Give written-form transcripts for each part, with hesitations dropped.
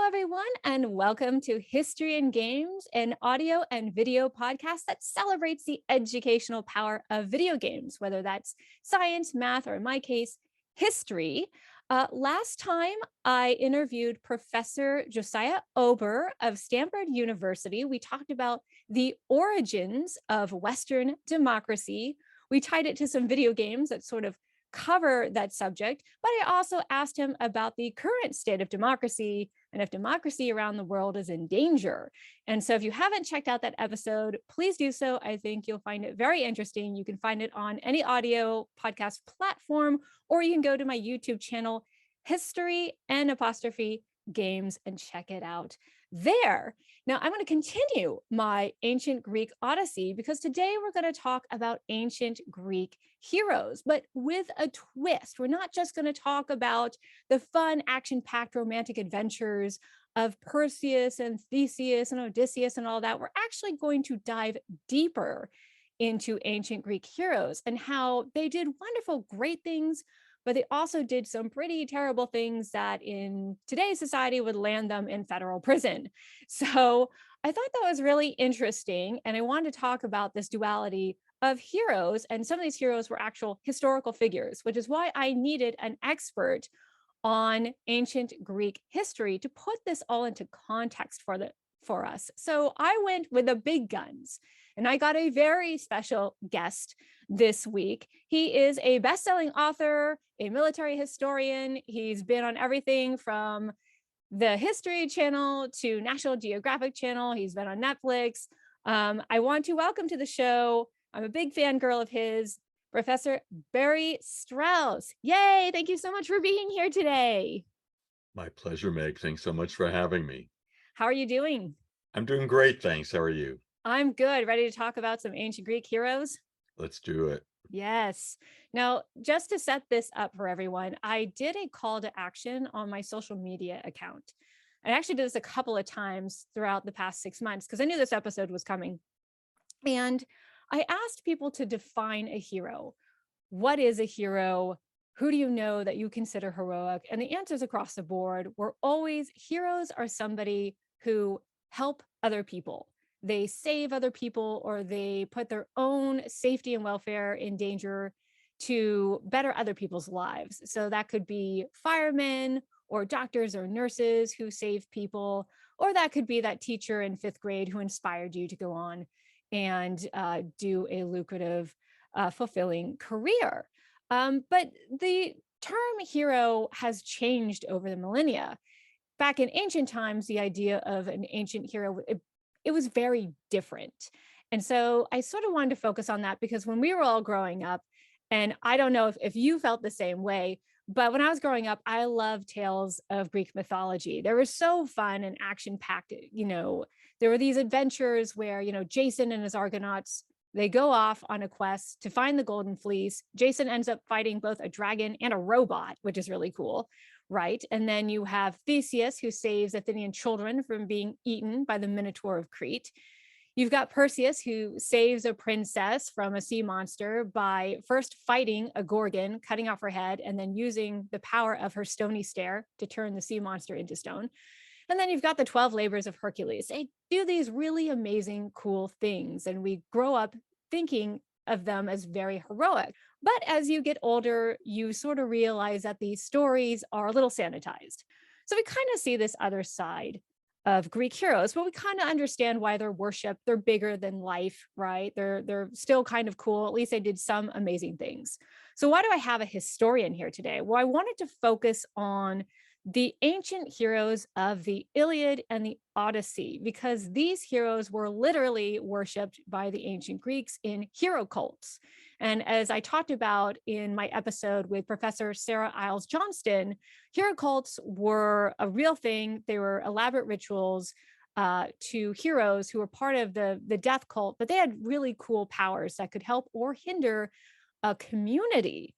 everyone, and welcome to History and Games, an audio and video podcast that celebrates the educational power of video games, whether that's science, math, or in my case, history. Last time I interviewed Professor Josiah Ober of Stanford University. We talked about the origins of Western democracy. We tied it to some video games that sort of cover that subject, but I also asked him about the current state of democracy and if democracy around the world is in danger. And so if you haven't checked out that episode, please do so. I think you'll find it very interesting. You can find it on any audio podcast platform, or you can go to my YouTube channel, History and Apostrophe Games, and check it out there. Now, I'm going to continue my ancient Greek Odyssey because today we're going to talk about ancient Greek heroes, but with a twist. We're not just going to talk about the fun, action-packed romantic adventures of Perseus and Theseus and Odysseus and all that. We're actually going to dive deeper into ancient Greek heroes and how they did wonderful, great things, but they also did some pretty terrible things that in today's society would land them in federal prison. So I thought that was really interesting. And I wanted to talk about this duality of heroes. And some of these heroes were actual historical figures, which is why I needed an expert on ancient Greek history to put this all into context for us. So I went with the big guns, and I got a very special guest this week. He is a best-selling author, a military historian. He's been on everything from the History Channel to National Geographic Channel. He's been on Netflix. I want to welcome to the show, I'm a big fangirl of his, Professor Barry Strauss. Yay, thank you so much for being here today. My pleasure, Meg. Thanks so much for having me. How are you doing? I'm doing great, thanks. How are you? I'm good. Ready to talk about some ancient Greek heroes? Let's do it. Yes. Now, just to set this up for everyone, I did a call to action on my social media account. I actually did this a couple of times throughout the past 6 months because I knew this episode was coming. And I asked people to define a hero. What is a hero? Who do you know that you consider heroic? And the answers across the board were always heroes are somebody who help other people. They save other people, or they put their own safety and welfare in danger to better other people's lives. So that could be firemen or doctors or nurses who save people, or that could be that teacher in 5th grade who inspired you to go on and do a lucrative, fulfilling career. But the term hero has changed over the millennia. Back in ancient times, the idea of an ancient hero, it was very different. And so I sort of wanted to focus on that because when we were all growing up, and I don't know if you felt the same way, but when I was growing up, I loved tales of Greek mythology. They were so fun and action-packed. There were these adventures where, Jason and his Argonauts, they go off on a quest to find the Golden Fleece. Jason ends up fighting both a dragon and a robot, which is really cool. Right. And then you have Theseus, who saves Athenian children from being eaten by the Minotaur of Crete. You've got Perseus, who saves a princess from a sea monster by first fighting a Gorgon, cutting off her head, and then using the power of her stony stare to turn the sea monster into stone. And then you've got the 12 labors of Hercules. They do these really amazing, cool things, and we grow up thinking of them as very heroic. But as you get older, you sort of realize that these stories are a little sanitized. So we kind of see this other side of Greek heroes, but we kind of understand why they're worshipped. They're bigger than life, right? They're still kind of cool. At least they did some amazing things. So why do I have a historian here today? Well, I wanted to focus on the ancient heroes of the Iliad and the Odyssey, because these heroes were literally worshipped by the ancient Greeks in hero cults. And as I talked about in my episode with Professor Sarah Iles Johnston, hero cults were a real thing. They were elaborate rituals to heroes who were part of the death cult, but they had really cool powers that could help or hinder a community.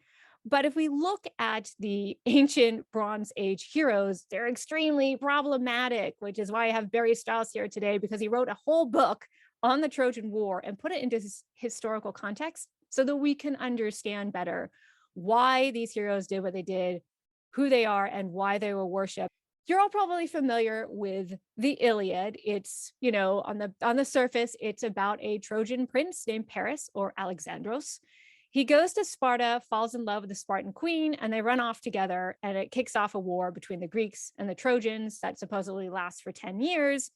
But if we look at the ancient Bronze Age heroes, they're extremely problematic, which is why I have Barry Strauss here today, because he wrote a whole book on the Trojan War and put it into historical context so that we can understand better why these heroes did what they did, who they are, and why they were worshipped you're all probably familiar with the Iliad. It's, on the surface, it's about a Trojan prince named Paris or Alexandros. He goes to Sparta, falls in love with the Spartan queen, and they run off together, and it kicks off a war between the Greeks and the Trojans that supposedly lasts for 10 years.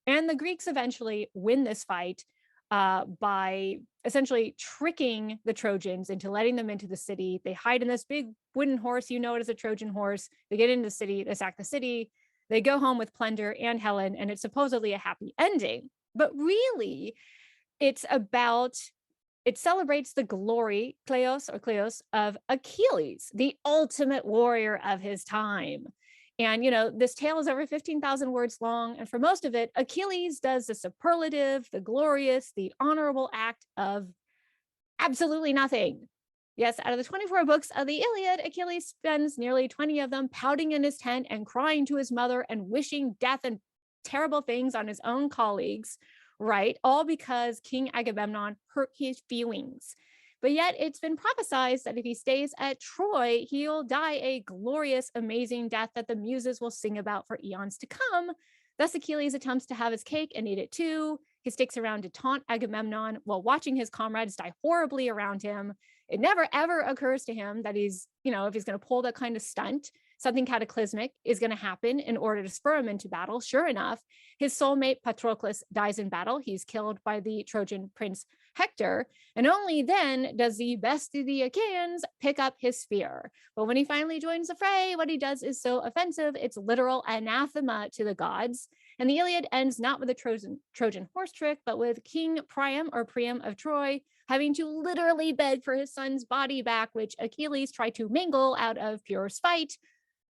And the Greeks eventually win this fight by essentially tricking the Trojans into letting them into the city. They hide in this big wooden horse, you know it as a Trojan horse. They get into the city, they sack the city, they go home with plunder and Helen, and it's supposedly a happy ending. But really, it's about it celebrates the glory, Kleos of Achilles, the ultimate warrior of his time. And, this tale is over 15,000 words long. And for most of it, Achilles does the superlative, the glorious, the honorable act of absolutely nothing. Yes, out of the 24 books of the Iliad, Achilles spends nearly 20 of them pouting in his tent and crying to his mother and wishing death and terrible things on his own colleagues, right? All because King Agamemnon hurt his feelings. But yet it's been prophesied that if he stays at Troy, he'll die a glorious, amazing death that the muses will sing about for eons to come. Thus, Achilles attempts to have his cake and eat it too. He sticks around to taunt Agamemnon while watching his comrades die horribly around him. It never, ever occurs to him that he's, if he's going to pull that kind of stunt, something cataclysmic is going to happen in order to spur him into battle. Sure enough, his soulmate Patroclus dies in battle. He's killed by the Trojan prince Hector. And only then does the best of the Achaeans pick up his spear. But when he finally joins the fray, what he does is so offensive, it's literal anathema to the gods. And the Iliad ends not with a Trojan horse trick, but with King Priam of Troy having to literally beg for his son's body back, which Achilles tried to mangle out of pure spite.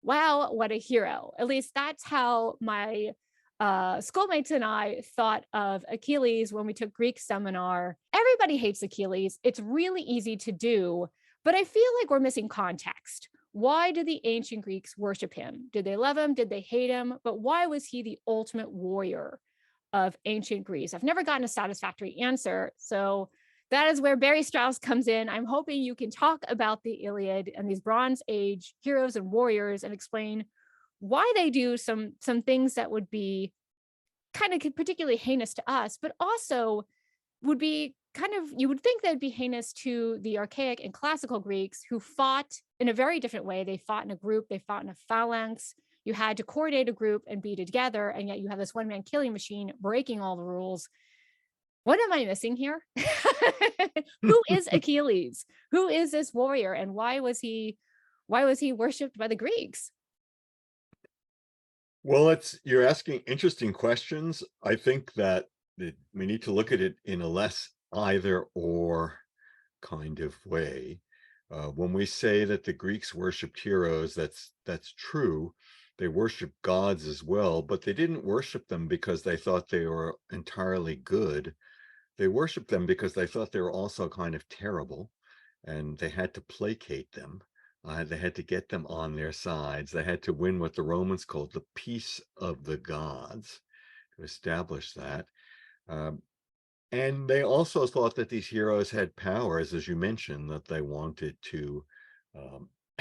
Wow, what a hero. At least that's how my schoolmates and I thought of Achilles when we took Greek seminar. Everybody hates Achilles. It's really easy to do, but I feel like we're missing context. Why did the ancient Greeks worship him? Did they love him? Did they hate him? But why was he the ultimate warrior of ancient Greece? I've never gotten a satisfactory answer. So that is where Barry Strauss comes in. I'm hoping you can talk about the Iliad and these Bronze Age heroes and warriors and explain why they do some things that would be kind of particularly heinous to us, but also would be you would think they'd be heinous to the archaic and classical Greeks who fought in a very different way. They fought in a group, they fought in a phalanx. You had to coordinate a group and be together, and yet you have this one-man killing machine breaking all the rules. What am I missing here? Who is Achilles? Who is this warrior, and why was he worshipped by the Greeks? Well, you're asking interesting questions. I think that we need to look at it in a less either or kind of way. When we say that the Greeks worshipped heroes, that's true. They worshiped gods as well, but they didn't worship them because they thought they were entirely good. They worshiped them because they thought they were also kind of terrible, and they had to placate them. They had to get them on their sides. They had to win what the Romans called the peace of the gods, to establish that. And they also thought that these heroes had powers, as you mentioned, that they wanted to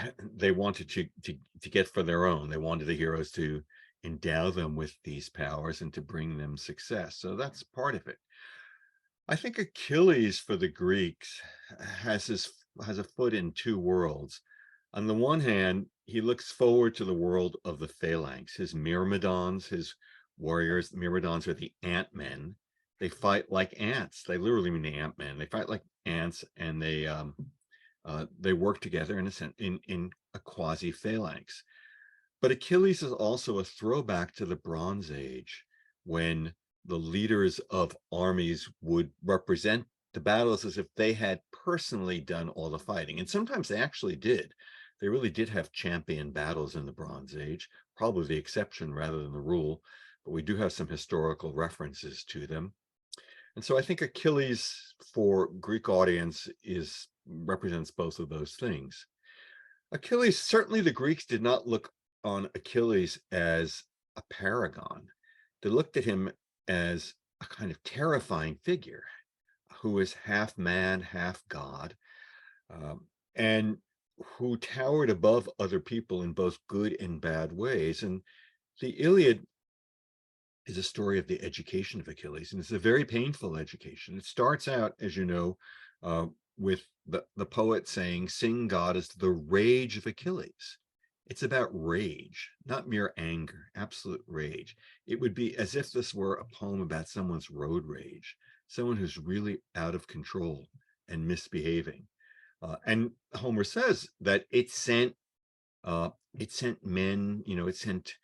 to get for their own. They wanted the heroes to endow them with these powers and to bring them success. So that's part of it. I think Achilles for the Greeks has a foot in two worlds. On the one hand, he looks forward to the world of the phalanx, his myrmidons, his warriors. The myrmidons are the ant-men. They fight like ants. They literally mean the ant-men. They fight like ants, and they work together in a quasi phalanx. But Achilles is also a throwback to the Bronze Age, when the leaders of armies would represent the battles as if they had personally done all the fighting. And sometimes they actually did. They really did have champion battles in the Bronze Age, probably the exception rather than the rule, but we do have some historical references to them. And so I think Achilles for Greek audience represents both of those things. Achilles, certainly the Greeks did not look on Achilles as a paragon. They looked at him as a kind of terrifying figure who is half man, half god, and who towered above other people in both good and bad ways. And The Iliad is a story of the education of Achilles, and it's a very painful education. It starts out, as you know, uh, with the poet saying, "Sing, goddess, the rage of Achilles." It's about rage, not mere anger, absolute rage. It would be as if this were a poem about someone's road rage, someone who's really out of control and misbehaving. And Homer says that uh, it sent men, it sent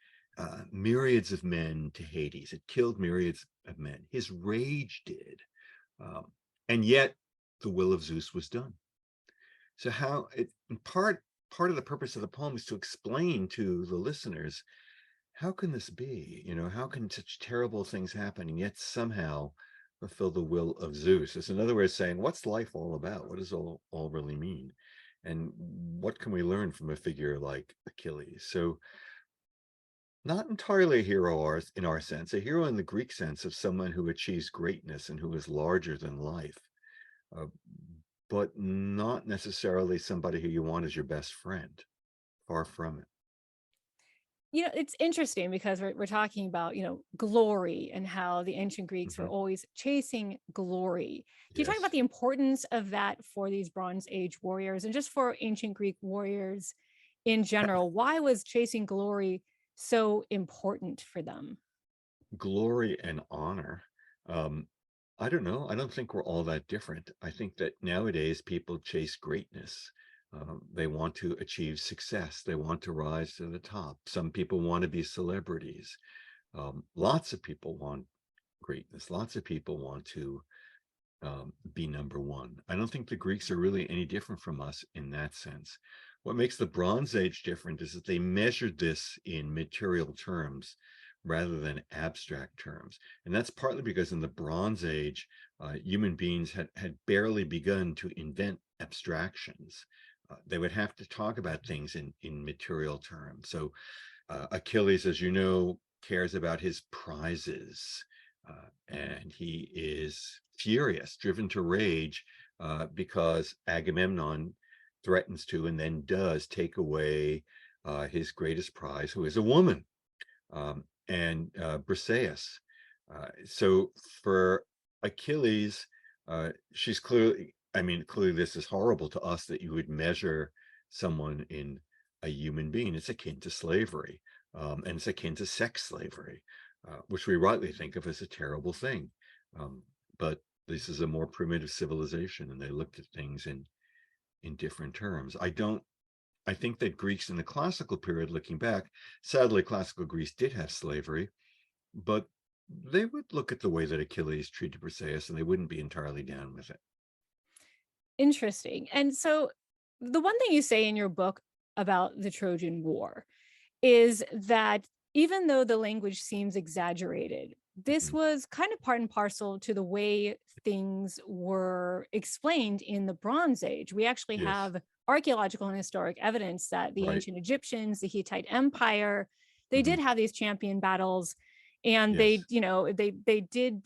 myriads of men to Hades. It killed myriads of men. His rage did. Um, and yet the will of Zeus was done. So how it part of the purpose of the poem is to explain to the listeners, how can this be? How can such terrible things happen and yet somehow fulfill the will of Zeus? It's another way of saying, what's life all about? What does all really mean? And what can we learn from a figure like Achilles? So not entirely a hero in our sense, a hero in the Greek sense of someone who achieves greatness and who is larger than life, uh, but not necessarily somebody who you want as your best friend. Far from it. It's interesting because we're talking about, glory and how the ancient Greeks were Mhm. always chasing glory. Can you talk about Yes. the importance of that for these Bronze Age warriors and just for ancient Greek warriors in general? Why was chasing glory so important for them? Glory and honor. Um, I don't know. I don't think we're all that different. I think that nowadays people chase greatness. They want to achieve success. They want to rise to the top. Some people want to be celebrities. Lots of people want greatness. Lots of people want to be number one. I don't think the Greeks are really any different from us in that sense. What makes the Bronze Age different is that they measured this in material terms rather than abstract terms. And that's partly because in the Bronze Age, human beings had barely begun to invent abstractions. They would have to talk about things in material terms. So Achilles, as you know, cares about his prizes, and he is furious, driven to rage, because Agamemnon threatens to and then does take away his greatest prize, who is a woman, and Briseis. So for Achilles, she's clearly, I mean, clearly this is horrible to us that you would measure someone in a human being. It's akin to slavery, and it's akin to sex slavery, which we rightly think of as a terrible thing. Um, but this is a more primitive civilization, and they looked at things in different terms. I think that Greeks in the classical period, looking back, sadly, classical Greece did have slavery, but they would look at the way that Achilles treated Briseis and they wouldn't be entirely down with it. Interesting. And so, the one thing you say in your book about the Trojan War is that even though the language seems exaggerated, this Mhm. was kind of part and parcel to the way things were explained in the Bronze Age. We actually Yes, have archaeological and historic evidence that the right. ancient Egyptians, the Hittite Empire, they did Mhm. have these champion battles, and Yes. they did,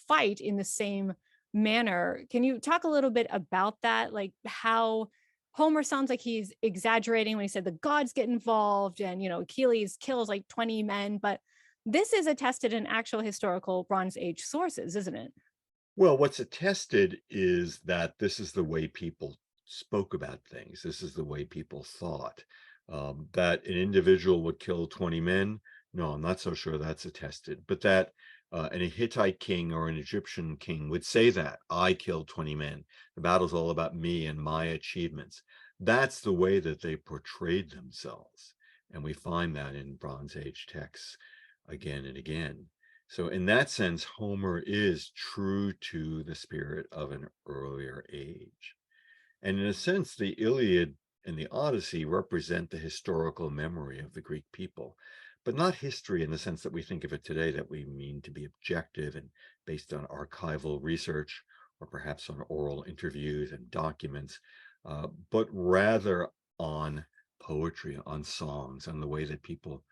fight in the same manner. Can you talk a little bit about that? Like how Homer sounds like he's exaggerating when he said the gods get involved and, Achilles kills like 20 men, but this is attested in actual historical Bronze Age sources, isn't it? Well, what's attested is that this is the way people spoke about things. This is the way people thought. That an individual would kill 20 men, no, I'm not so sure that's attested. But that a Hittite king or an Egyptian king would say that, I killed 20 men. The battle's all about me and my achievements. That's the way that they portrayed themselves. And we find that in Bronze Age texts again and again. So in that sense, Homer is true to the spirit of an earlier age. And in a sense, the Iliad and the Odyssey represent the historical memory of the Greek people, but not history in the sense that we think of it today, that we mean to be objective and based on archival research or perhaps on oral interviews and documents, but rather on poetry, on songs, on the way that people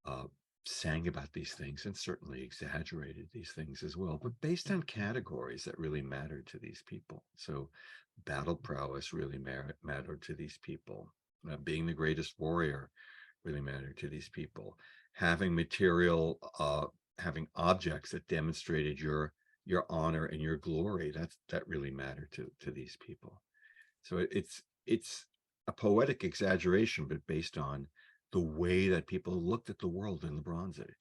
uh, sang about these things and certainly exaggerated these things as well, but based on categories that really mattered to these people. So battle prowess really mattered to these people. Being the greatest warrior really mattered to these people. having material, having objects that demonstrated your honor and your glory. That really mattered to these people. So it's a poetic exaggeration, but based on the way that people looked at the world in the Bronze Age.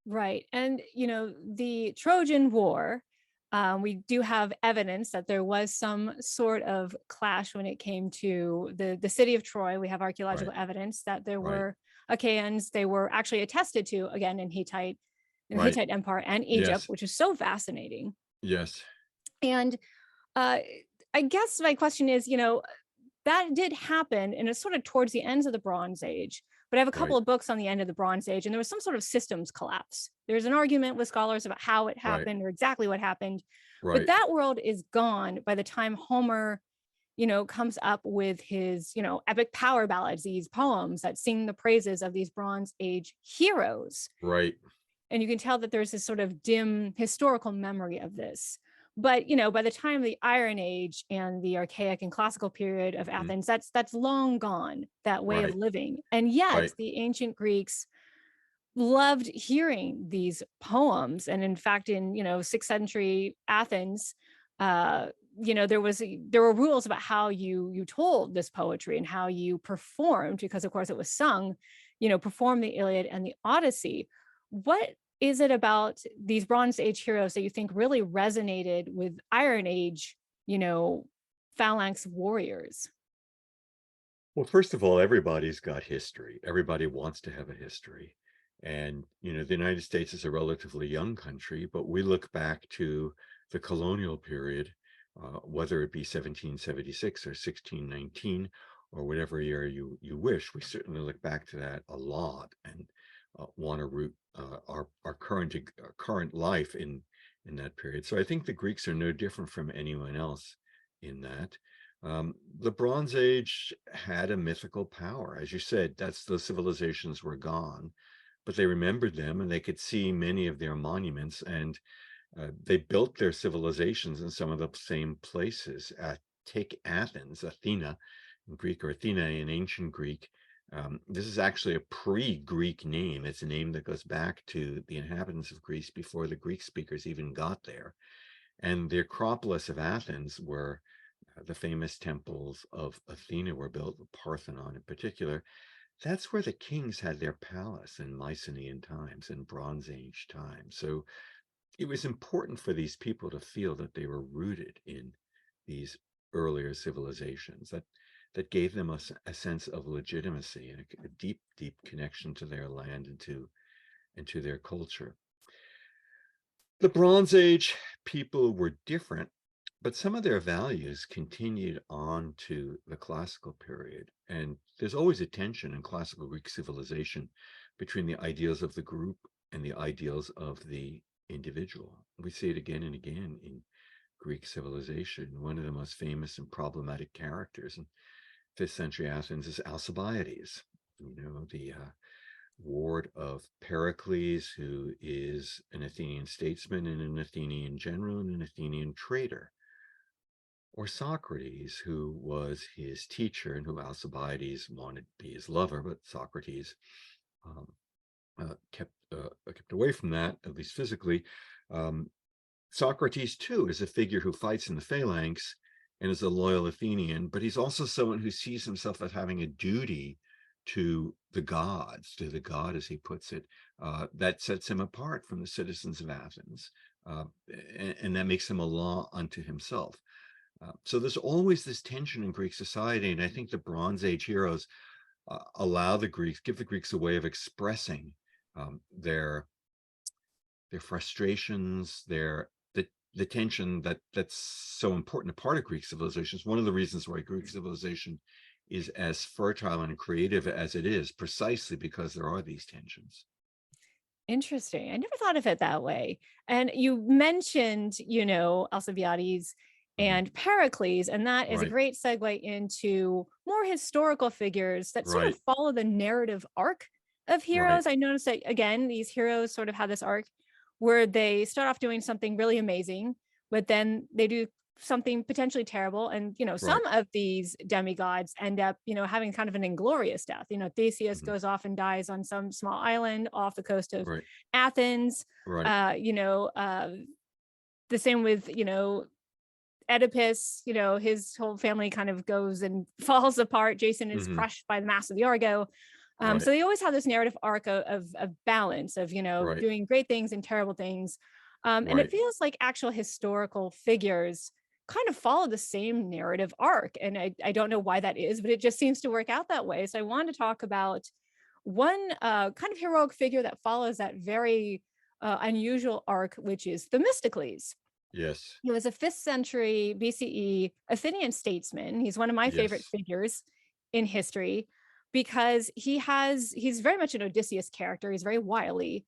Right. And, the Trojan War, we do have evidence that there was some sort of clash when it came to the city of Troy. We have Right, archaeological evidence that there right, were Achaeans. They were actually attested to again in the right. Hittite Empire and Egypt, Yes, which is so fascinating. yes, And uh, I guess my question is, that did happen, and it's sort of towards the ends of the Bronze Age. But I have a couple right, of books on the end of the Bronze Age, and there was some sort of systems collapse. There's an argument with scholars about how it right, happened or exactly what happened. But right, that world is gone by the time Homer, comes up with his, epic power ballads, these poems that sing the praises of these Bronze Age heroes. right. And you can tell that there's this sort of dim historical memory of this. But by the time of the Iron Age and the archaic and classical period of Mhm. Athens, that's long gone, that way of Right, living. And yet right, the ancient Greeks loved hearing these poems. And in fact, in 6th century Athens, uh there were rules about how you told this poetry and how you performed, because of course it was sung, perform the Iliad and the Odyssey. What is it about these Bronze Age heroes that you think really resonated with Iron Age, you know phalanx warriors? well, first of all, everybody's got history. Everybody wants to have a history. And, the United States is a relatively young country, but we look back to the colonial period, whether it be 1776 or 1619 or whatever year you wish. We certainly look back to that a lot and want to root our current life in that period. So I think the Greeks are no different from anyone else in that. The Bronze Age had a mythical power. As you said, those civilizations were gone, but they remembered them and they could see many of their monuments, and they built their civilizations in some of the same places. Take Athens, Athena in Greek, or Athena in ancient Greek. This is actually a pre-Greek name. It's a name that goes back to the inhabitants of Greece before the Greek speakers even got there. And the Acropolis of Athens, where the famous temples of Athena were built, the Parthenon in particular, that's where the kings had their palace in Mycenaean times and Bronze Age times. So it was important for these people to feel that they were rooted in these earlier civilizations, that gave them a sense of legitimacy and a deep, deep connection to their land and to their culture. The Bronze Age people were different, but some of their values continued on to the classical period. And there's always a tension in classical Greek civilization between the ideals of the group and the ideals of the individual. We see it again and again in Greek civilization. One of the most famous and problematic characters in 5th century Athens is Alcibiades, the ward of Pericles, who is an Athenian statesman and an Athenian general and an Athenian trader, or Socrates, who was his teacher and who Alcibiades wanted to be his lover, but Socrates um, kept away from that, at least physically. Um, Socrates, too, is a figure who fights in the phalanx and is a loyal Athenian, but he's also someone who sees himself as having a duty to the god, as he puts it, that sets him apart from the citizens of Athens, uh, and that makes him a law unto himself. So there's always this tension in Greek society, and I think the Bronze Age heroes give the Greeks a way of expressing their frustrations, the tension that's so important a part of Greek civilization. Is one of the reasons why Greek civilization is as fertile and creative as it is, precisely because there are these tensions. Interesting. I never thought of it that way. And you mentioned, Alcibiades Mhm. and Pericles, and that is a Right, great segue into more historical figures that sort of right, follow the narrative arc of right, heroes. I noticed that again, these heroes sort of have this arc where they start off doing something really amazing, but then they do something potentially terrible. And, Right. some of these demigods end up, having kind of an inglorious death. Theseus Mhm. goes off and dies on some small island off the coast of Right. Athens. Right. Uh, you know, the same with, Oedipus, his whole family kind of goes and falls apart. Jason is Mhm. crushed by the mass of the Argo. So Right. they always have this narrative arc of balance of, Right. doing great things and terrible things. And it Right. feels like actual historical figures kind of follow the same narrative arc. And I don't know why that is, but it just seems to work out that way. So I wanted to talk about one kind of heroic figure that follows that very unusual arc, which is Themistocles. Yes. He was a 5th century BCE Athenian statesman. He's one of my favorite Yes. figures in history because he's very much an Odysseus character. He's very wily.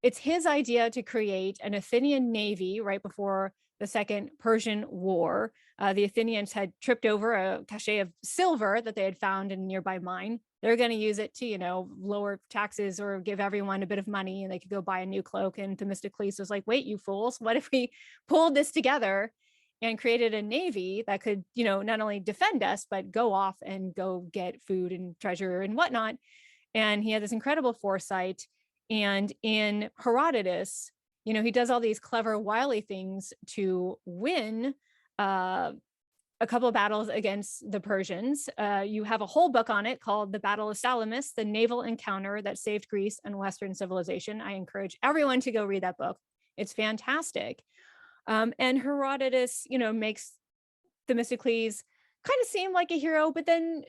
It's his idea to create an Athenian navy right before the Second Persian War. The Athenians had tripped over a cache of silver that they had found in a nearby mine. They're going to use it to, lower taxes or give everyone a bit of money and they could go buy a new cloak. And Themistocles was like, wait, you fools, what if we pulled this together and created a navy that could, not only defend us, but go off and go get food and treasure and whatnot. And he had this incredible foresight. And in Herodotus, he does all these clever, wily things to win uh, a couple of battles against the Persians. You have a whole book on it called The Battle of Salamis, the naval encounter that saved Greece and Western civilization. I encourage everyone to go read that book. It's fantastic. And Herodotus, makes Themistocles kind of seem like a hero, but then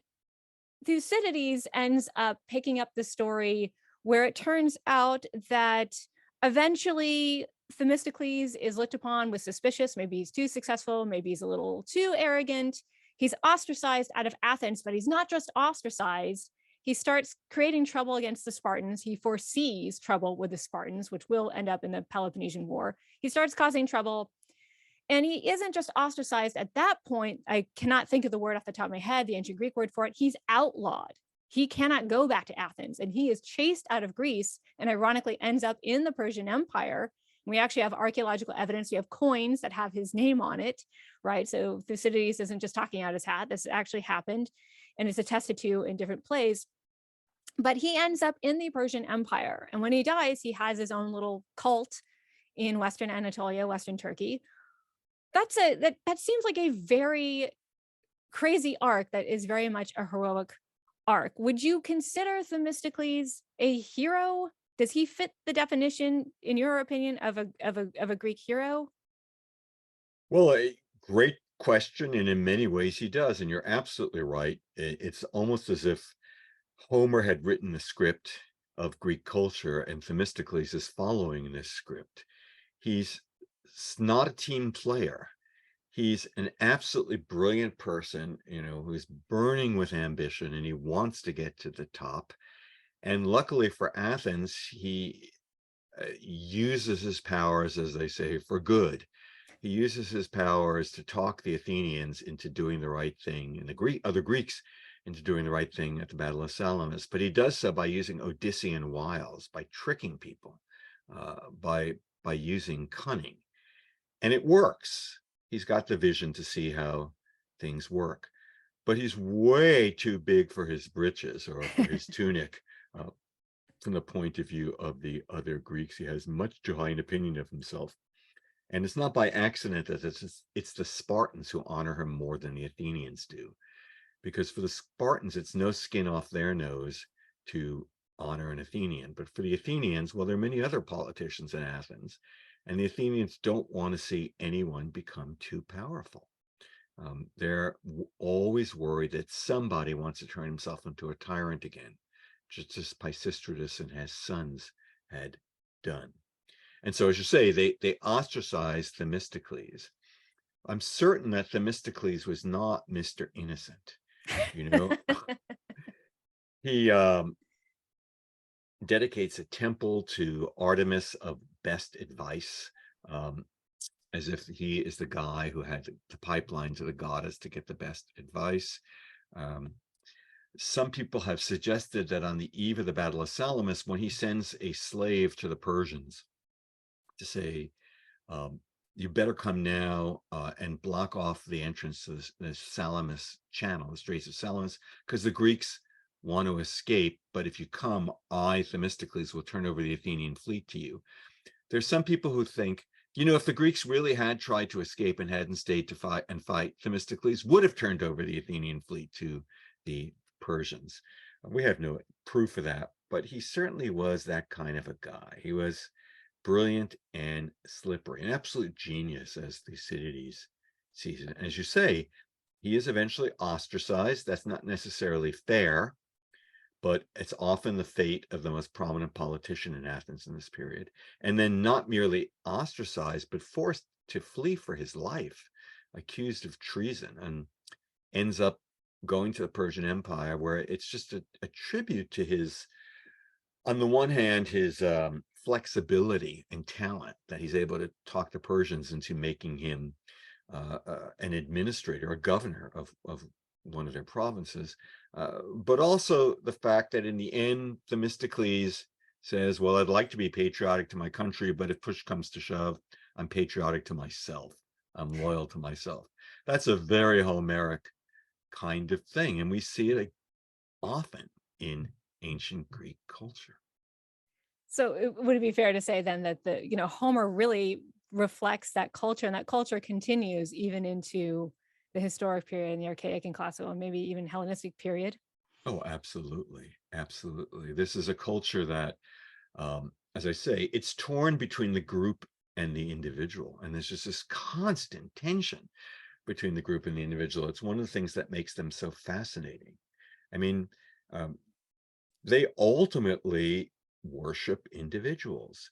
Thucydides ends up picking up the story where it turns out that eventually Themistocles is looked upon with suspicious. Maybe he's too successful, maybe he's a little too arrogant. He's ostracized out of Athens, but he's not just ostracized. He starts creating trouble against the Spartans. He foresees trouble with the Spartans, which will end up in the Peloponnesian War. He starts causing trouble. And he isn't just ostracized at that point. I cannot think of the word off the top of my head, the ancient Greek word for it. He's outlawed. He cannot go back to Athens and he is chased out of Greece and ironically ends up in the Persian Empire. We actually have archaeological evidence. We have coins that have his name on it, right? So Thucydides isn't just talking out his hat. This actually happened and it's attested to in different plays. But he ends up in the Persian Empire. And when he dies, he has his own little cult in Western Anatolia, Western Turkey. That seems like a very crazy arc that is very much a heroic arc. Would you consider Themistocles a hero? Does he fit the definition, in your opinion, of a Greek hero? Well, a great question, and in many ways he does, and you're absolutely right. It's almost as if Homer had written the script of Greek culture, and Themistocles is following this script. He's not a team player. He's an absolutely brilliant person, who's burning with ambition, and he wants to get to the top. And luckily for Athens, he uses his powers, as they say, for good. He uses his powers to talk the Athenians into doing the right thing, and the other Greeks into doing the right thing at the Battle of Salamis. But he does so by using Odyssean wiles, by tricking people, by using cunning, and it works. He's got the vision to see how things work, but he's way too big for his britches or for his tunic. Uh, from the point of view of the other Greeks, he has much too high an opinion of himself. And it's not by accident that it's the Spartans who honor him more than the Athenians do. Because for the Spartans, it's no skin off their nose to honor an Athenian. But for the Athenians, well, there are many other politicians in Athens, and the Athenians don't want to see anyone become too powerful. They're always worried that somebody wants to turn himself into a tyrant again, just as Pisistratus and his sons had done. And so, as you say, they ostracized Themistocles. I'm certain that Themistocles was not Mr. Innocent. You know, he dedicates a temple to Artemis of best advice, um, as if he is the guy who had the pipeline to the goddess to get the best advice. Um, some people have suggested that on the eve of the Battle of Salamis, when he sends a slave to the Persians to say, um, you better come now and block off the entrance to the Salamis channel, the Straits of Salamis, because the Greeks want to escape. But if you come, I, Themistocles, will turn over the Athenian fleet to you. There's some people who think, if the Greeks really had tried to escape and hadn't stayed to fight, Themistocles would have turned over the Athenian fleet to the Persians. We have no proof of that, but he certainly was that kind of a guy. He was brilliant and slippery, an absolute genius, as Thucydides sees it. As you say, he is eventually ostracized. That's not necessarily fair, but it's often the fate of the most prominent politician in Athens in this period. And then not merely ostracized, but forced to flee for his life, accused of treason, and ends up going to the Persian Empire, where it's just a tribute to his, on the one hand, his flexibility and talent, that he's able to talk the Persians into making him an administrator, a governor of one of their provinces, but also the fact that in the end, Themistocles says, well, I'd like to be patriotic to my country, but if push comes to shove, I'm patriotic to myself. I'm loyal to myself. That's a very Homeric kind of thing, and we see it often in ancient Greek culture. So would it be fair to say then that Homer really reflects that culture, and that culture continues even into the historic period and the archaic and classical and maybe even Hellenistic period? Oh, absolutely. Absolutely. This is a culture that, as I say, it's torn between the group and the individual. And there's just this constant tension between the group and the individual. It's one of the things that makes them so fascinating. I mean, um, they ultimately worship individuals.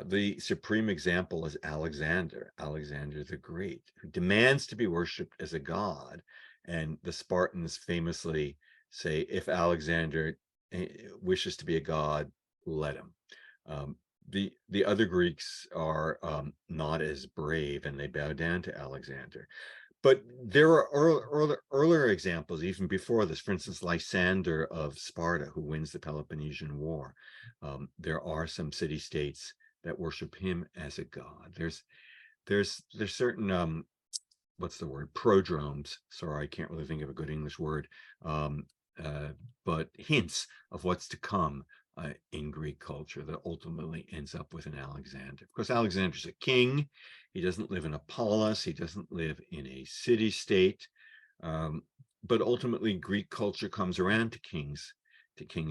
The supreme example is Alexander the Great, who demands to be worshipped as a god. And the Spartans famously say, if Alexander wishes to be a god, let him. The other Greeks are not as brave, and they bow down to Alexander. But there are earlier examples, even before this. For instance, Lysander of Sparta, who wins the Peloponnesian War. There are some city-states that worship him as a god. There's certain what's the word, prodromes. Sorry, I can't really think of a good English word. Um, but hints of what's to come in Greek culture that ultimately ends up with an Alexander. Of course, Alexander's a king. He doesn't live in a polis. He doesn't live in a city state. But ultimately, Greek culture comes around to kings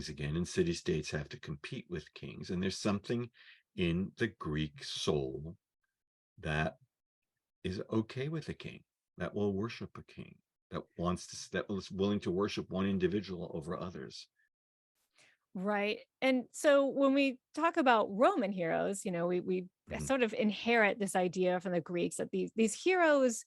again, and city states have to compete with kings. And there's something in the Greek soul that is okay with a king, that will worship a king, that was willing to worship one individual over others. Right. And so when we talk about Roman heroes, we Mhm. sort of inherit this idea from the Greeks that these heroes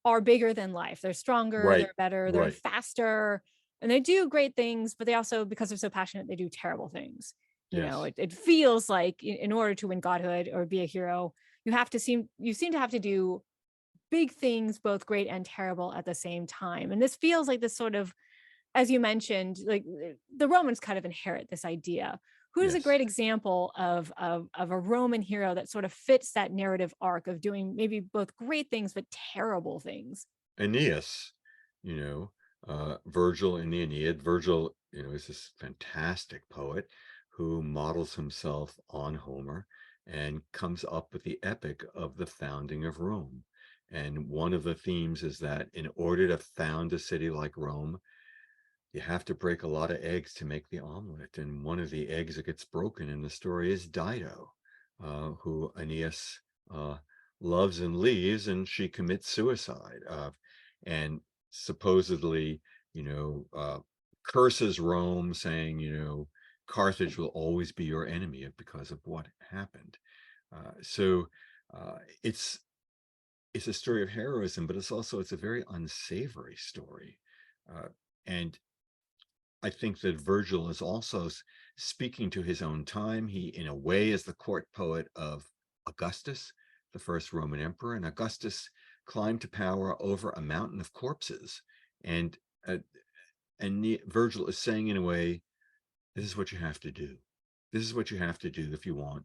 are bigger than life. They're stronger, Right, they're better, they're right. faster, and they do great things, but they also, because they're so passionate, they do terrible things. Yes. It feels like in order to win godhood or be a hero, you seem to have to do big things, both great and terrible at the same time. And this feels like this sort of, as you mentioned, like the Romans kind of inherit this idea. Who's a Yes. great example of a Roman hero that sort of fits that narrative arc of doing maybe both great things but terrible things? Aeneas, you know, Virgil in the Aeneid. Virgil, is this fantastic poet who models himself on Homer and comes up with the epic of the founding of Rome. And one of the themes is that in order to found a city like Rome, you have to break a lot of eggs to make the omelet. And one of the eggs that gets broken in the story is Dido, who Aeneas uh, loves and leaves, and she commits suicide. And supposedly, you know, uh, curses Rome, saying, Carthage will always be your enemy because of what happened. So uh, it's it's a story of heroism, but it's a very unsavory story. Uh, and I think that Virgil is also speaking to his own time. He, in a way, is the court poet of Augustus, the first Roman emperor, and Augustus climbed to power over a mountain of corpses. And uh, Virgil is saying, in a way, this is what you have to do. This is what you have to do if you want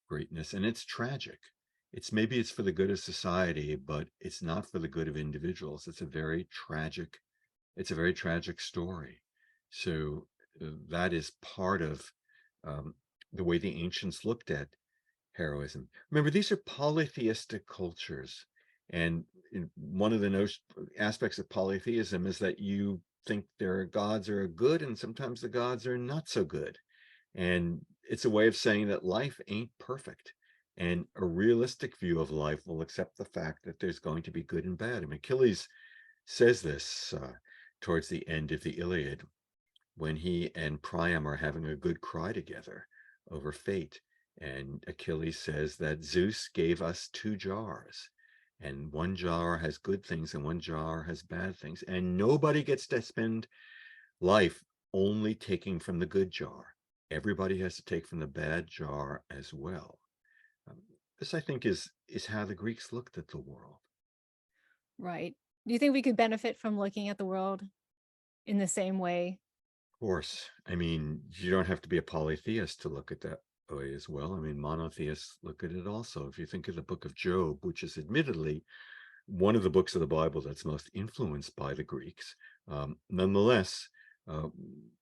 greatness. And it's tragic. maybe it's for the good of society, but it's not for the good of individuals. It's a very tragic story. So that is part of um, the way the ancients looked at heroism. Remember, these are polytheistic cultures, and one of the aspects of polytheism is that you think their gods are good, and sometimes the gods are not so good. And it's a way of saying that life ain't perfect. And a realistic view of life will accept the fact that there's going to be good and bad. And Achilles says this towards the end of the Iliad, when he and Priam are having a good cry together over fate. And Achilles says that Zeus gave us two jars, and one jar has good things and one jar has bad things. And nobody gets to spend life only taking from the good jar. Everybody has to take from the bad jar as well. Um, this, I think, is how the Greeks looked at the world. Right. Do you think we could benefit from looking at the world in the same way? Of course, I mean, you don't have to be a polytheist to look at that way as well. I mean, monotheists look at it also. If you think of the book of Job, which is admittedly one of the books of the Bible that's most influenced by the Greeks, nonetheless, uh,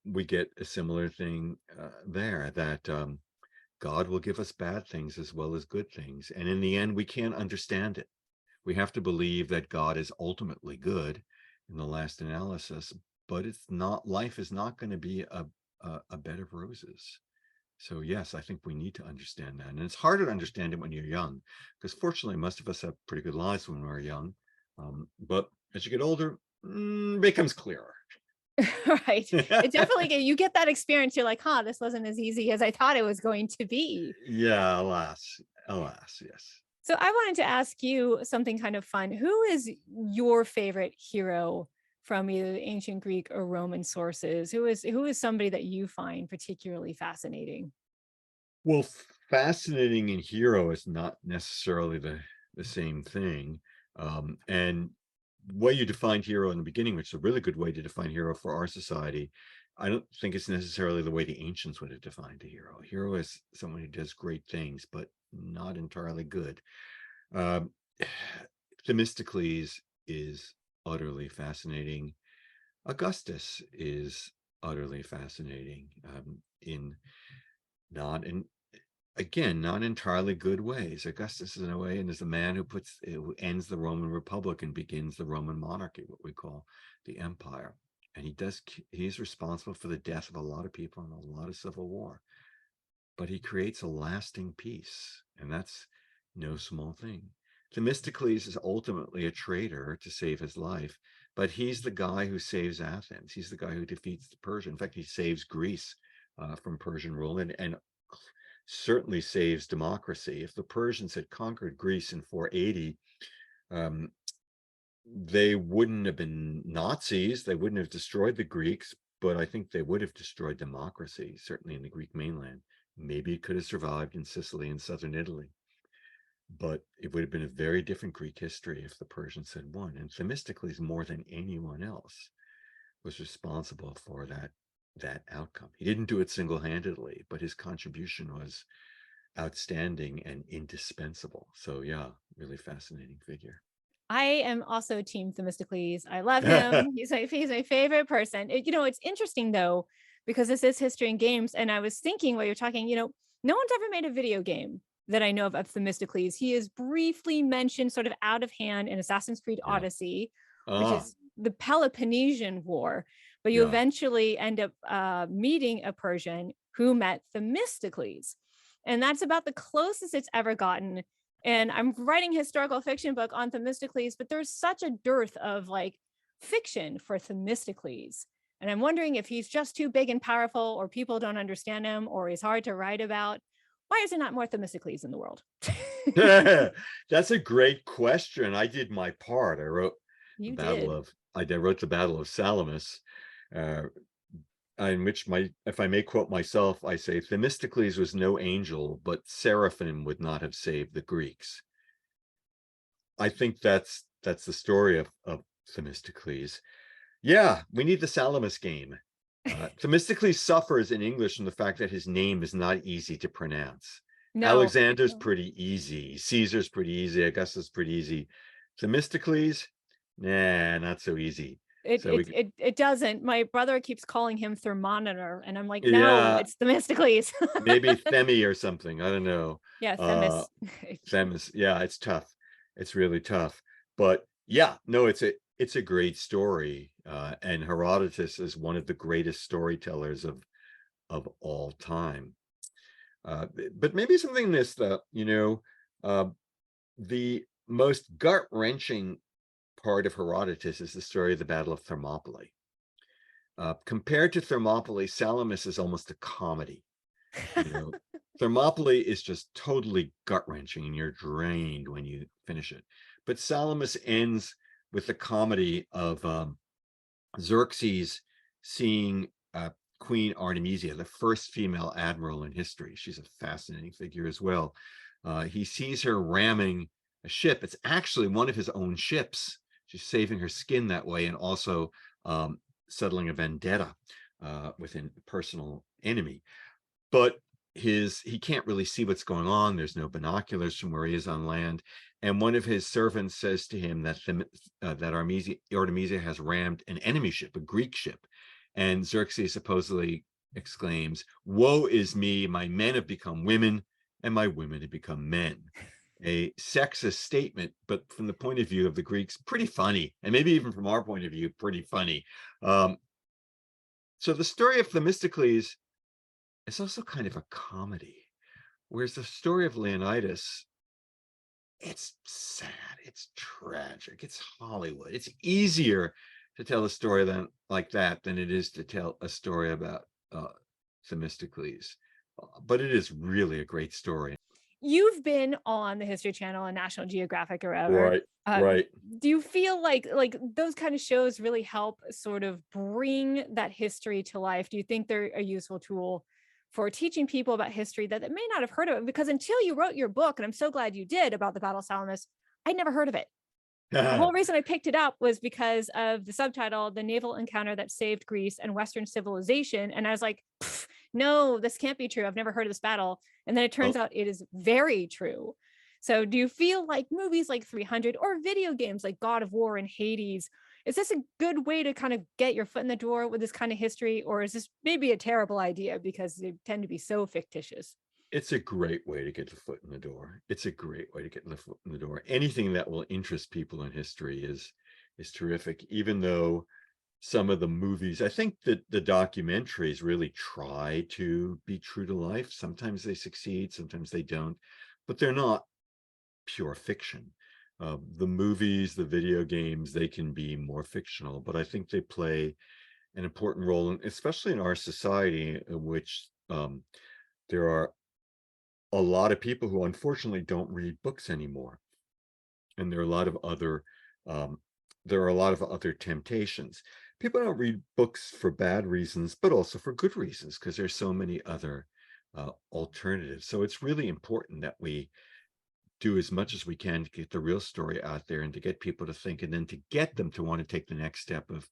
we get a similar thing there, that God will give us bad things as well as good things. And in the end, we can't understand it. We have to believe that God is ultimately good in the last analysis, but it's not, life is not going to be a bed of roses. So yes, I think we need to understand that. And it's harder to understand it when you're young, because fortunately, most of us have pretty good lives when we're young. But as you get older, it becomes clearer. Right. It definitely you get that experience. You're like, huh, this wasn't as easy as I thought it was going to be. Yeah, alas, yes. So I wanted to ask you something kind of fun. Who is your favorite hero from either the ancient Greek or Roman sources? Who is somebody that you find particularly fascinating? Well, fascinating and hero is not necessarily the same thing. And way you defined hero in the beginning, which is a really good way to define hero for our society, I don't think it's necessarily the way the ancients would have defined a hero. A hero is someone who does great things, but not entirely good. Um, Themistocles is utterly fascinating. Augustus is utterly fascinating, in not in again, not entirely good ways. Augustus, in a way, and is the man who ends the Roman Republic and begins the Roman monarchy, what we call the empire. And he's responsible for the death of a lot of people and a lot of civil war. But he creates a lasting peace, and that's no small thing. Themistocles is ultimately a traitor to save his life, but he's the guy who saves Athens. He's the guy who defeats the Persians. In fact, he saves Greece from Persian rule, and certainly saves democracy. If the Persians had conquered Greece in 480, um, they wouldn't have been Nazis. They wouldn't have destroyed the Greeks, but I think they would have destroyed democracy, certainly in the Greek mainland. Maybe it could have survived in Sicily and southern Italy, but it would have been a very different Greek history if the Persians had won. And Themistocles, more than anyone else, was responsible for that outcome. He didn't do it single-handedly, but his contribution was outstanding and indispensable. So yeah, really fascinating figure. I am also team Themistocles. I love him. He's my favorite person. It's interesting though, because this is history and games. And I was thinking while you're talking, no one's ever made a video game that I know of Themistocles. He is briefly mentioned sort of out of hand in Assassin's Creed Yeah. Odyssey, which Ah, is the Peloponnesian War. But you yeah. eventually end up meeting a Persian who met Themistocles. And that's about the closest it's ever gotten. And I'm writing a historical fiction book on Themistocles, but there's such a dearth of like fiction for Themistocles. And I'm wondering if he's just too big and powerful, or people don't understand him, or he's hard to write about. Why is there not more Themistocles in the world? That's a great question. I did my part. You did. I wrote the Battle of Salamis, uh, in which if I may quote myself, I say Themistocles was no angel, but seraphim would not have saved the Greeks. I think that's the story of Themistocles. Yeah, we need the Salamis game. Themistocles suffers in English from the fact that his name is not easy to pronounce. No. Alexander's pretty easy. Caesar's pretty easy. Augustus pretty easy. Themistocles, nah, not so easy. It So it it it doesn't. My brother keeps calling him Thermometer, and I'm like, "No, yeah, it's Themistocles." maybe Themi or something. I don't know. Yeah, Uh Themis. Themis. Yeah, it's tough. It's really tough. But yeah, no, it's a great story. And Herodotus is one of the greatest storytellers of all time. But maybe something this that, uh, the most gut-wrenching part of Herodotus is the story of the Battle of Thermopylae. Compared to Thermopylae, Salamis is almost a comedy. You know, Thermopylae is just totally gut-wrenching and you're drained when you finish it. But Salamis ends with the comedy of Xerxes seeing Queen Artemisia, the first female admiral in history. She's a fascinating figure as well. He sees her ramming a ship. It's actually one of his own ships. She's saving her skin that way and also um, settling a vendetta with a personal enemy. But he can't really see what's going on. There's no binoculars from where he is on land. And one of his servants says to him that Artemisia has rammed an enemy ship, a Greek ship. And Xerxes supposedly exclaims, "Woe is me, my men have become women, and my women have become men." A sexist statement, but from the point of view of the Greeks, pretty funny. And maybe even from our point of view, pretty funny. Um, so the story of Themistocles is also kind of a comedy. Whereas the story of Leonidas, it's sad, it's tragic, it's Hollywood. It's easier to tell a story like that than it is to tell a story about Themistocles. But it is really a great story. You've been on the History Channel and National Geographic or wherever. Right, Uh, right. do you feel like those kind of shows really help sort of bring that history to life? Do you think they're a useful tool for teaching people about history that may not have heard of it? Because until you wrote your book, and I'm so glad you did about the Battle of Salamis, I'd never heard of it. The whole reason I picked it up was because of the subtitle, "The Naval Encounter That Saved Greece and Western Civilization." And I was like, no, this can't be true. I've never heard of this battle. And then it turns Well, out it is very true. So do you feel like movies like 300 or video games like God of War and Hades, is this a good way to kind of get your foot in the door with this kind of history? Or is this maybe a terrible idea because they tend to be so fictitious? it's a great way to get the foot in the door. It's a great way to get the foot in the door. Anything that will interest people in history is terrific, even though some of the movies, I think that the documentaries really try to be true to life. Sometimes they succeed, sometimes they don't, but they're not pure fiction. The movies, the video games, they can be more fictional, but I think they play an important role, especially in our society, in which there are a lot of people who unfortunately don't read books anymore, and um, there are a lot of other temptations. People don't read books for bad reasons, but also for good reasons, because there's so many other alternatives. So it's really important that we do as much as we can to get the real story out there and to get people to think, and then to get them to want to take the next step of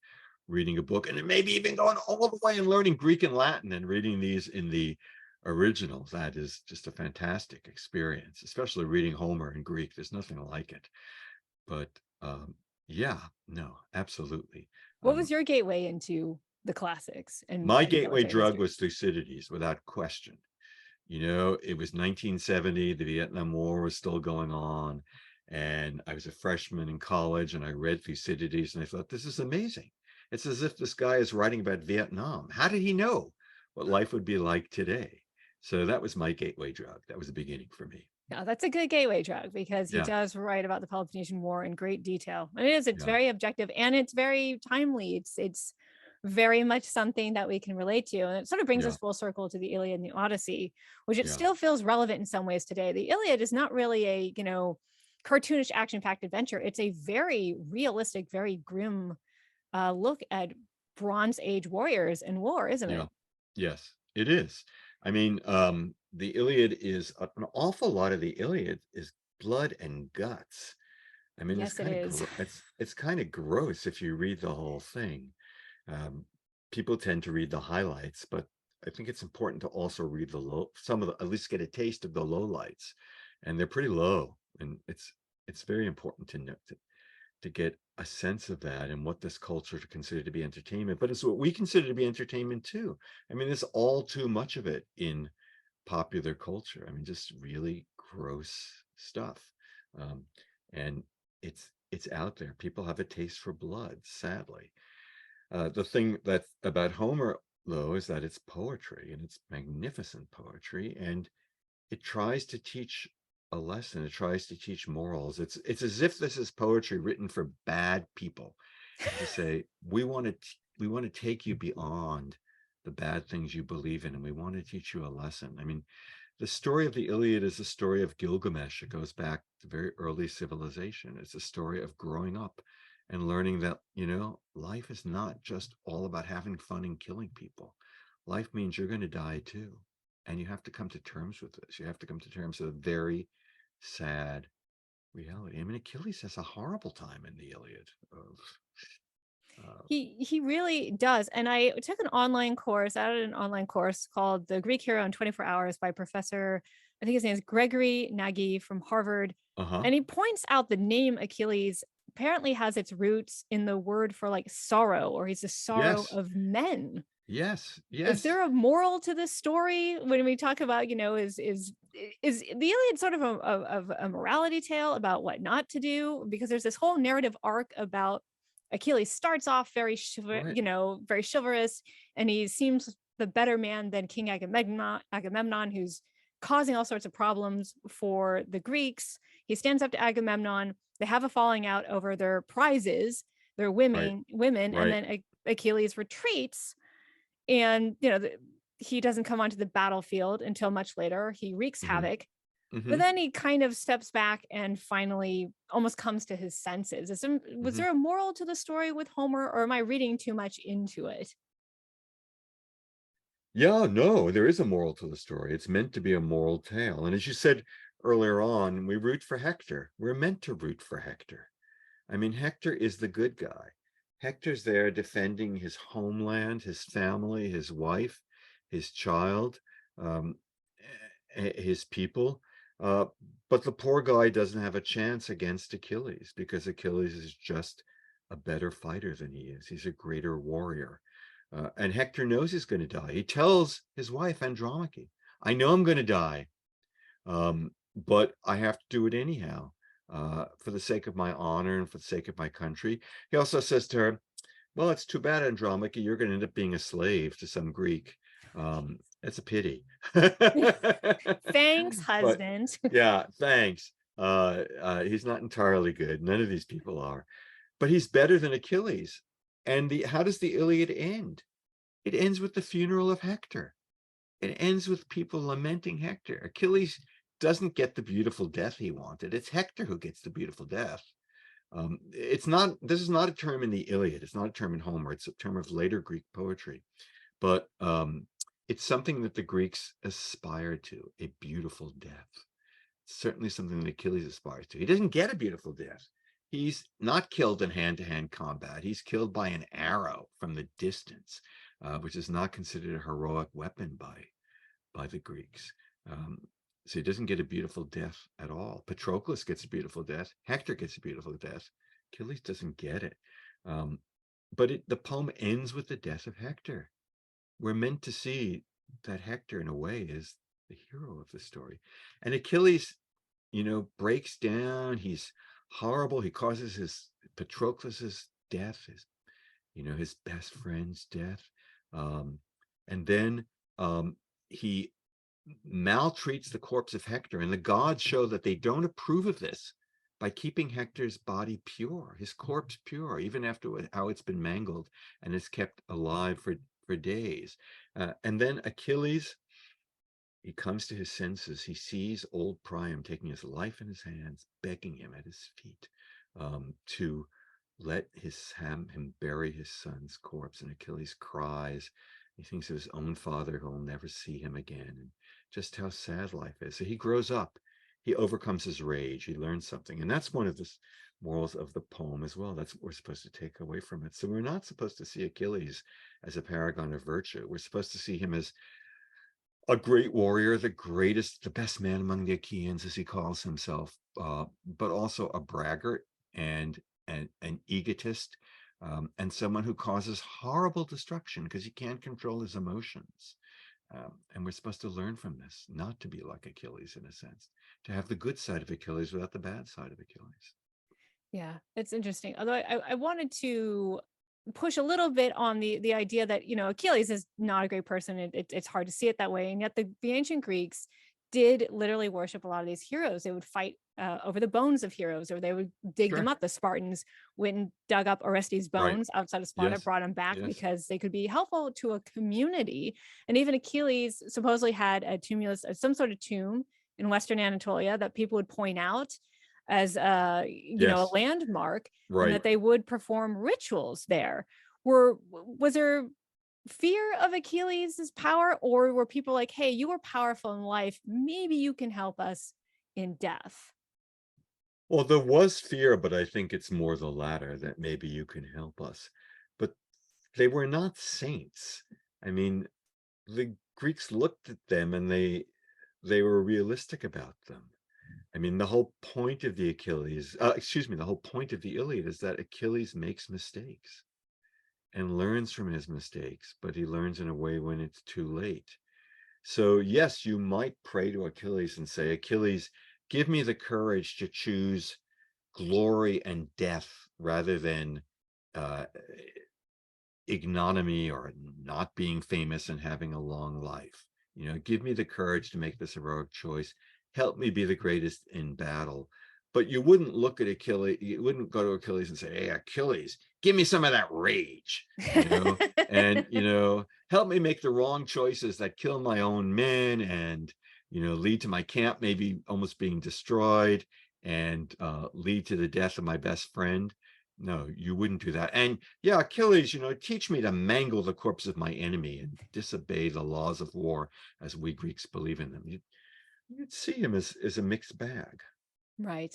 reading a book, and then maybe even going all the way and learning Greek and Latin and reading these in the originals. That is just a fantastic experience, especially reading Homer in Greek. There's nothing like it. But yeah, no, absolutely. What was Um, your gateway into the classics my and gateway military drug history? was Thucydides, without question. It was 1970, the Vietnam War was still going on, and I was a freshman in college, and I read Thucydides, and I thought, this is amazing. It's as if this guy is writing about Vietnam. How did he know what life would be like today? So that was my gateway drug. That was the beginning for me. No, that's a good gateway drug because he Yeah, does write about the Peloponnesian War in great detail. And it's yeah, very objective and it's very timely. It's very much something that we can relate to. And it sort of brings yeah, us full circle to the Iliad and the Odyssey, which it yeah, still feels relevant in some ways today. The Iliad is not really a, cartoonish action-packed adventure. It's a very realistic, very grim look at Bronze Age warriors and war, isn't yeah. it? Yes, it is. I mean, the Iliad is an awful lot of the Iliad is blood and guts. I mean, Yes, it is. it's kind of gross if you read the whole thing. People tend to read the highlights, but I think it's important to also read the low, some of the, at least get a taste of the lowlights, and they're pretty low. And it's very important to know to get a sense of that and what this culture to consider to be entertainment, but it's what we consider to be entertainment too. I mean, there's all too much of it in popular culture. I mean, just really gross stuff. Um, and it's out there. People have a taste for blood, sadly. The thing that about Homer, though, is that it's poetry and it's magnificent poetry, and it tries to teach a lesson. It tries to teach morals. It's as if this is poetry written for bad people, to say we want to take you beyond the bad things you believe in, and we want to teach you a lesson. I mean, the story of the Iliad is a story of Gilgamesh. It goes back to very early civilization. It's a story of growing up and learning that, life is not just all about having fun and killing people. Life means you're going to die too. And you have to come to terms with this. You have to come to terms with a very sad reality. I mean, Achilles has a horrible time in the Iliad. Uh, He really does. And I took an online course, I did an online course called The Greek Hero in 24 Hours by Professor, I think his name is Gregory Nagy from Harvard. uh-huh. And he points out the name Achilles apparently has its roots in the word for like sorrow, or he's the sorrow Yes. of men. Yes. Is Yes. there a moral to this story when we talk about, is the Iliad sort of a morality tale about what not to do? Because there's this whole narrative arc about Achilles starts off Right. very chivalrous, and he seems the better man than King Agamemnon, who's causing all sorts of problems for the Greeks. He stands up to Agamemnon. They have a falling out over their prizes, their Right. women, and Right. then Achilles retreats, and he doesn't come onto the battlefield until much later. He wreaks Hmm. havoc, but Hmm. then he kind of steps back and finally almost comes to his senses. Was Hmm. there a moral to the story with Homer, or am I reading too much into it? Yeah, no, there is a moral to the story. It's meant to be a moral tale. And as you said earlier on, we root for Hector. We're meant to root for Hector. I mean, Hector is the good guy. Hector's there defending his homeland, his family, his wife, his child, um, his people. Uh, but the poor guy doesn't have a chance against Achilles because Achilles is just a better fighter than he is. He's a greater warrior. And Hector knows he's going to die. He tells his wife, Andromache, I know I'm going to die, but I have to do it anyhow, for the sake of my honor and for the sake of my country. He also says to her, well, it's too bad, Andromache, you're going to end up being a slave to some Greek. It's a pity. Thanks, But husband. yeah, thanks. He's not entirely good. None of these people are, but he's better than Achilles. And how does the Iliad end? It ends with the funeral of Hector. It ends with people lamenting Hector. Achilles doesn't get the beautiful death he wanted. It's Hector who gets the beautiful death. It's not. This is not a term in the Iliad. It's not a term in Homer. It's a term of later Greek poetry, but it's something that the Greeks aspire to: a beautiful death. It's certainly something that Achilles aspires to. He doesn't get a beautiful death. He's not killed in hand-to-hand combat. He's killed by an arrow from the distance, which is not considered a heroic weapon by the Greeks. Um, so he doesn't get a beautiful death at all. Patroclus gets a beautiful death. Hector gets a beautiful death. Achilles doesn't get it. Um, but the poem ends with the death of Hector. We're meant to see that Hector, in a way, is the hero of the story. And Achilles, breaks down. He's horrible. He causes his Patroclus's death, his best friend's death. Um, and then he maltreats the corpse of Hector, and the gods show that they don't approve of this by keeping Hector's body pure, his corpse pure, even after how it's been mangled and is kept alive for days. And then Achilles, he comes to his senses. He sees old Priam taking his life in his hands, begging him at his feet, to let him bury his son's corpse. And Achilles cries. He thinks of his own father who will never see him again, and just how sad life is. So he grows up. he overcomes his rage, he learns something. And that's one of the morals of the poem as well. That's what we're supposed to take away from it. So we're not supposed to see Achilles as a paragon of virtue. We're supposed to see him as a great warrior, the greatest, the best man among the Achaeans, as he calls himself, but also a braggart and an egotist, and someone who causes horrible destruction because he can't control his emotions. And we're supposed to learn from this, not to be like Achilles in a sense, to have the good side of Achilles without the bad side of Achilles. Yeah, it's interesting. Although I wanted to push a little bit on the idea that, you know, Achilles is not a great person. It's hard to see it that way. And yet the ancient Greeks did literally worship a lot of these heroes. They would fight over the bones of heroes, or they would dig them Sure. up. The Spartans went and dug up Orestes' Right. bones outside of Sparta, Yes. brought them back Yes. because they could be helpful to a community. And even Achilles supposedly had a tumulus, some sort of tomb in Western Anatolia that people would point out as a Yes. landmark, and Right. that they would perform rituals there. Was there fear of Achilles' power, or were people like, hey, you were powerful in life, maybe you can help us in death? Well, there was fear, but I think it's more the latter, that maybe you can help us. But they were not saints. I mean, the Greeks looked at them and they were realistic about them. I mean, the whole point of the the whole point of the Iliad is that Achilles makes mistakes and learns from his mistakes, but he learns in a way when it's too late. So, yes, you might pray to Achilles and say, Achilles, give me the courage to choose glory and death rather than uh, ignominy or not being famous and having a long life. Give me the courage to make this heroic choice. Help me be the greatest in battle. But you wouldn't look at Achilles, you wouldn't go to Achilles and say, hey, Achilles, give me some of that rage, and, help me make the wrong choices that kill my own men and, lead to my camp maybe almost being destroyed and lead to the death of my best friend. No, you wouldn't do that. And yeah, Achilles, teach me to mangle the corpse of my enemy and disobey the laws of war as we Greeks believe in them. You'd see him as a mixed bag. Right.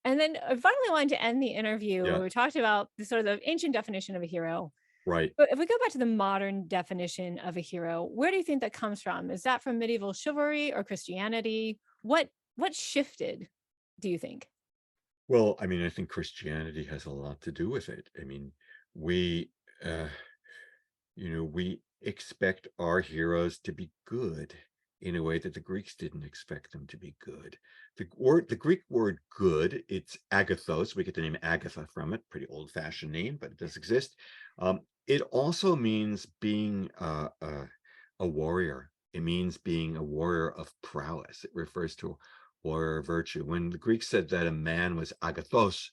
And then finally, I wanted to end the interview where Yeah, we talked about the sort of the ancient definition of a hero. right. But if we go back to the modern definition of a hero, where do you think that comes from? Is that from medieval chivalry or Christianity? What shifted, do you think? Well, I mean, I think Christianity has a lot to do with it. I mean, we, uh, we expect our heroes to be good in a way that the Greeks didn't expect them to be good. The Greek word good, it's agathos. We get the name Agatha from it, pretty old-fashioned name, but it does exist. It also means being a warrior. It means being a warrior of prowess. It refers to warrior virtue. When the Greeks said that a man was agathos,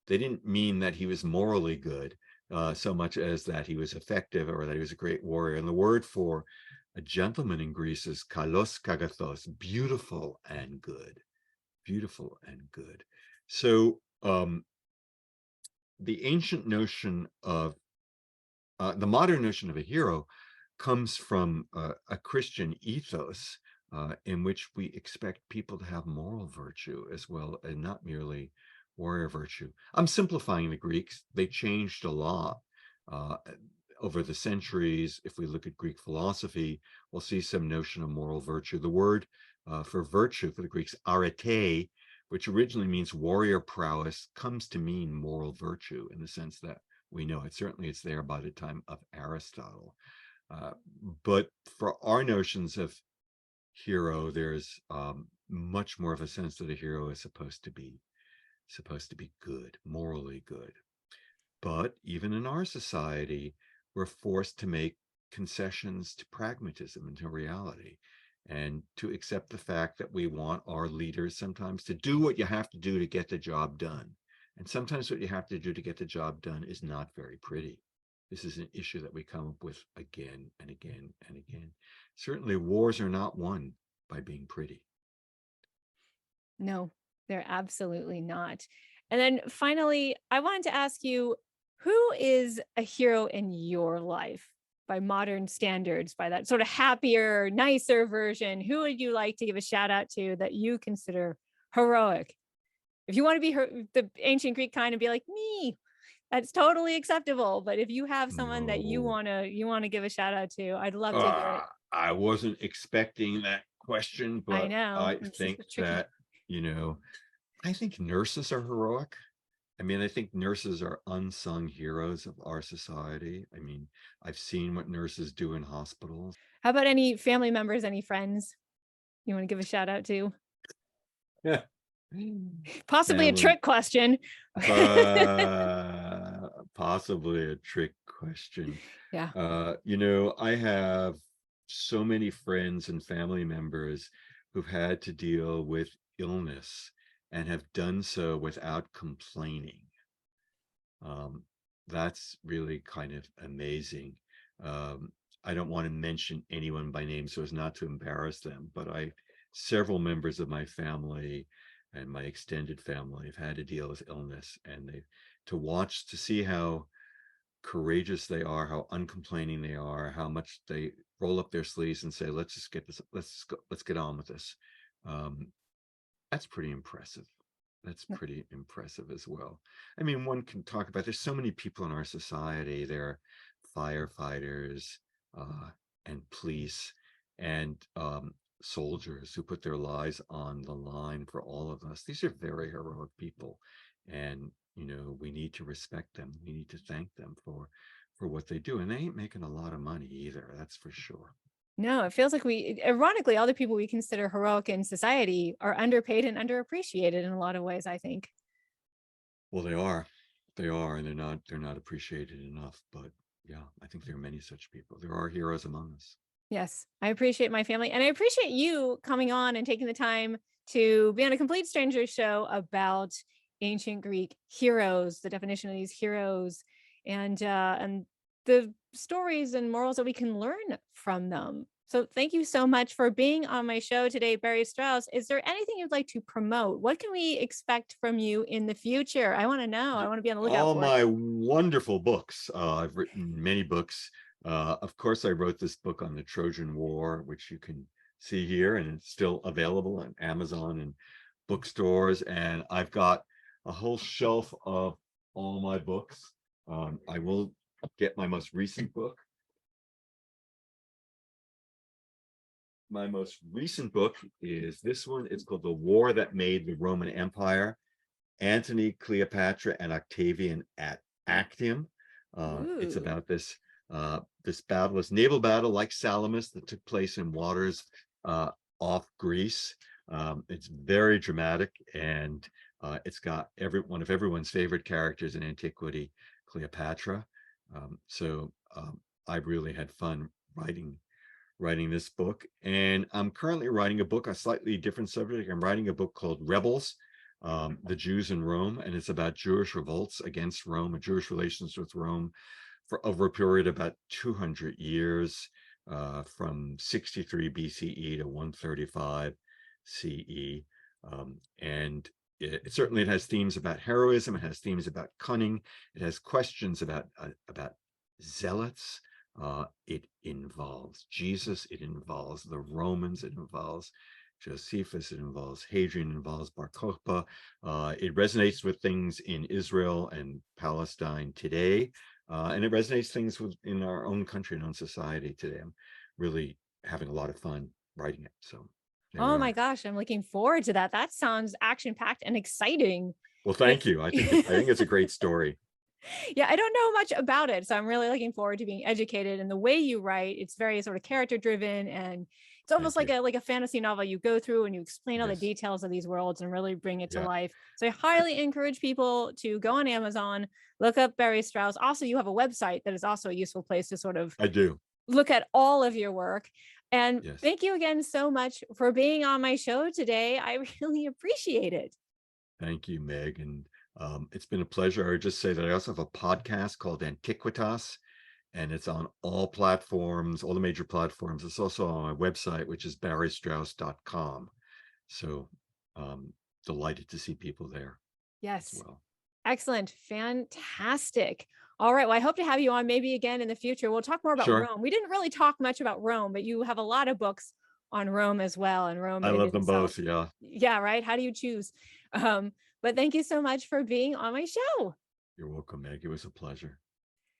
they didn't mean that he was morally good so much as that he was effective or that he was a great warrior. And the word for a gentleman in Greece is kalos kagathos, beautiful and good, beautiful and good. So the ancient notion of the modern notion of a hero comes from a Christian ethos in which we expect people to have moral virtue as well, and not merely warrior virtue. I'm simplifying the Greeks. They changed a lot uh, over the centuries. If we look at Greek philosophy, we'll see some notion of moral virtue. The word for virtue for the Greeks, arete, which originally means warrior prowess, comes to mean moral virtue in the sense that we know it. Certainly, it's there by the time of Aristotle. Uh, but for our notions of hero, there's much more of a sense that a hero is supposed to be good, morally good. But even in our society, we're forced to make concessions to pragmatism and to reality, and to accept the fact that we want our leaders sometimes to do what you have to do to get the job done. And sometimes what you have to do to get the job done is not very pretty. This is an issue that we come up with again and again and again. Certainly, wars are not won by being pretty. No, they're absolutely not. And then finally, I wanted to ask you, who is a hero in your life by modern standards, by that sort of happier, nicer version, who would you like to give a shout out to that you consider heroic? If you want to be the ancient Greek kind and be like me, that's totally acceptable. But if you have someone that No. you want to give a shout out to, I'd love to hear it. I wasn't expecting that question, I but know I it's think tricky. that, you know, I think nurses are heroic. I mean, I think nurses are unsung heroes of our society. I mean, I've seen what nurses do in hospitals. How about any family members, any friends you want to give a shout out to? Yeah. Possibly a Family, trick question. possibly a trick question. Yeah. I have so many friends and family members who've had to deal with illness and have done so without complaining. Um, that's really kind of amazing. Um, I don't want to mention anyone by name so as not to embarrass them, but several members of my family and my extended family have had to deal with illness, and to see how courageous they are, how uncomplaining they are, how much they roll up their sleeves and say, "Let's just get this. Let's get on with this." Um, that's pretty impressive. That's pretty impressive as well. I mean, one can talk about, there's so many people in our society. There are firefighters, uh, and police, and soldiers who put their lives on the line for all of us. These are very heroic people, and we need to respect them. We need to thank them for what they do, and they ain't making a lot of money either. That's for sure. No, it feels like ironically, all the people we consider heroic in society are underpaid and underappreciated in a lot of ways, I think. Well, they are, and they're not appreciated enough. But yeah, I think there are many such people. There are heroes among us. Yes, I appreciate my family and I appreciate you coming on and taking the time to be on a complete stranger show about ancient Greek heroes, the definition of these heroes, and the stories and morals that we can learn from them. So thank you so much for being on my show today, Barry Strauss. Is there anything you'd like to promote? What can we expect from you in the future? I want to know. I want to be on the lookout All for it. my wonderful books. I've written many books. Of course, I wrote this book on the Trojan War, which you can see here, and it's still available on Amazon and bookstores. And I've got a whole shelf of all my books. I will get my most recent book. My most recent book is this one. It's called The War That Made the Roman Empire: Antony, Cleopatra, and Octavian at Actium. It's Ooh. about this battle, this naval battle like Salamis that took place in waters uh, off Greece. It's very dramatic, and it's got one of everyone's favorite characters in antiquity, Cleopatra. So I really had fun writing this book. And I'm currently writing a book, a slightly different subject. I'm writing a book called Rebels, the Jews in Rome, and it's about Jewish revolts against Rome and Jewish relations with Rome for over a period of about 200 years, from 63 BCE to 135 CE. And it has themes about heroism. It has themes about cunning. It has questions about zealots. It involves Jesus, it involves the Romans, it involves Josephus, it involves Hadrian, it involves Bar Kokhba. It resonates with things in Israel and Palestine today, and it resonates things in our own country and own society today. I'm really having a lot of fun writing it. So there we Oh my are. gosh, I'm looking forward to that. That sounds action-packed and exciting. Well, It's thank you. I think it's a great story. yeah, I don't know much about it, so I'm really looking forward to being educated. And the way you write, it's very sort of character driven, and it's almost Thank you. like a fantasy novel. You go through and you explain all the Yes. details of these worlds and really bring it to Yeah, life. So I highly encourage people to go on Amazon, look up Barry Strauss. Also, you have a website that is also a useful place to sort of I do. look at all of your work. And Yes. thank you again so much for being on my show today. I really appreciate it. Thank you, Meg. And it's been a pleasure. I would just say that I also have a podcast called Antiquitas, and it's on all platforms, all the major platforms. It's also on my website, which is barrystrauss.com. So delighted to see people there as Yes. well. Excellent. Fantastic. All right. Well, I hope to have you on maybe again in the future. We'll talk more about Sure. Rome. We didn't really talk much about Rome, but you have a lot of books on Rome as well, and Rome I in love them itself. both. Yeah. Yeah, right. How do you choose? But thank you so much for being on my show. You're welcome, Meg. It was a pleasure.